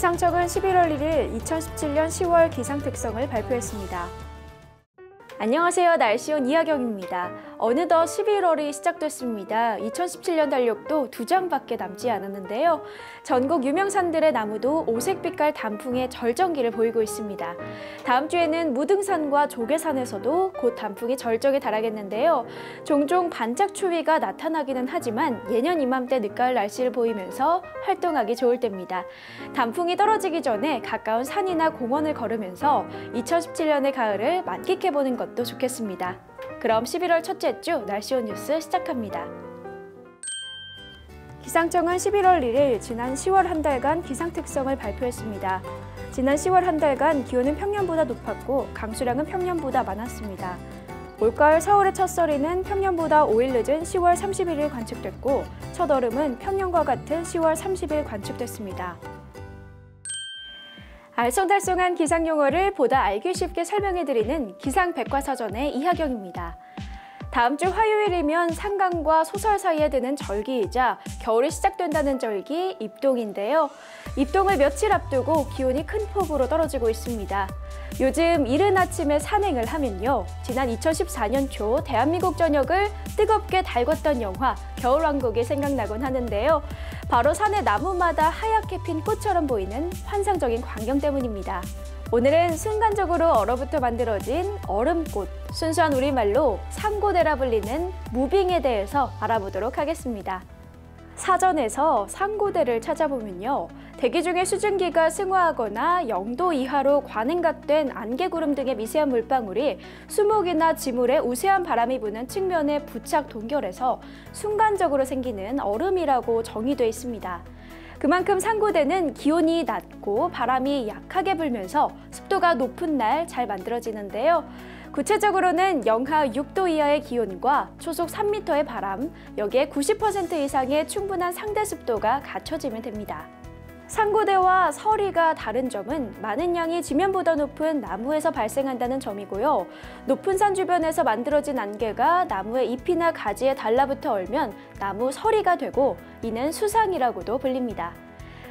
기상청은 11월 1일 2017년 10월 기상 특성을 발표했습니다. 안녕하세요. 날씨온 이하경입니다. 어느덧 11월이 시작됐습니다. 2017년 달력도 2장밖에 남지 않았는데요. 전국 유명산들의 나무도 오색빛깔 단풍의 절정기를 보이고 있습니다. 다음 주에는 무등산과 조계산에서도 곧 단풍이 절정에 달하겠는데요. 종종 반짝 추위가 나타나기는 하지만 예년 이맘때 늦가을 날씨를 보이면서 활동하기 좋을 때입니다. 단풍이 떨어지기 전에 가까운 산이나 공원을 걸으면서 2017년의 가을을 만끽해보는 것도 좋겠습니다. 그럼 11월 첫째 주 날씨온 뉴스 시작합니다. 기상청은 11월 1일 지난 10월 한 달간 기상 특성을 발표했습니다. 지난 10월 한 달간 기온은 평년보다 높았고 강수량은 평년보다 많았습니다. 올가을 서울의 첫서리는 평년보다 5일 늦은 10월 31일 관측됐고 첫얼음은 평년과 같은 10월 30일 관측됐습니다. 알쏭달쏭한 기상 용어를 보다 알기 쉽게 설명해드리는 기상백과사전의 이하경입니다. 다음 주 화요일이면 상강과 소설 사이에 드는 절기이자 겨울이 시작된다는 절기, 입동인데요. 입동을 며칠 앞두고 기온이 큰 폭으로 떨어지고 있습니다. 요즘 이른 아침에 산행을 하면요. 지난 2014년 초 대한민국 전역을 뜨겁게 달궜던 영화 겨울왕국이 생각나곤 하는데요. 바로 산의 나무마다 하얗게 핀 꽃처럼 보이는 환상적인 광경 때문입니다. 오늘은 순간적으로 얼어붙어 만들어진 얼음꽃, 순수한 우리말로 상고대라 불리는 무빙에 대해서 알아보도록 하겠습니다. 사전에서 상고대를 찾아보면요. 대기 중에 수증기가 승화하거나 0도 이하로 과냉각된 안개구름 등의 미세한 물방울이 수목이나 지물에 우세한 바람이 부는 측면에 부착 동결해서 순간적으로 생기는 얼음이라고 정의되어 있습니다. 그만큼 상고대는 기온이 낮고 바람이 약하게 불면서 습도가 높은 날 잘 만들어지는데요. 구체적으로는 영하 6도 이하의 기온과 초속 3m의 바람, 여기에 90% 이상의 충분한 상대 습도가 갖춰지면 됩니다. 상고대와 서리가 다른 점은 많은 양이 지면보다 높은 나무에서 발생한다는 점이고요. 높은 산 주변에서 만들어진 안개가 나무의 잎이나 가지에 달라붙어 얼면 나무 서리가 되고 이는 수상이라고도 불립니다.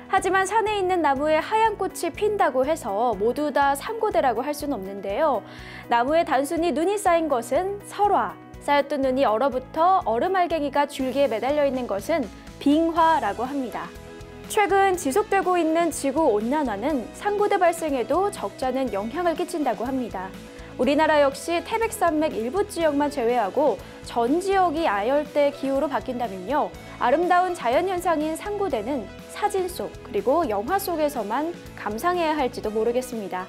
하지만 산에 있는 나무에 하얀 꽃이 핀다고 해서 모두 다 상고대라고 할 수는 없는데요. 나무에 단순히 눈이 쌓인 것은 설화, 쌓였던 눈이 얼어붙어 얼음알갱이가 줄기에 매달려 있는 것은 빙화라고 합니다. 최근 지속되고 있는 지구온난화는 상고대 발생에도 적지 않은 영향을 끼친다고 합니다. 우리나라 역시 태백산맥 일부 지역만 제외하고 전 지역이 아열대 기후로 바뀐다면요. 아름다운 자연현상인 상고대는 사진 속 그리고 영화 속에서만 감상해야 할지도 모르겠습니다.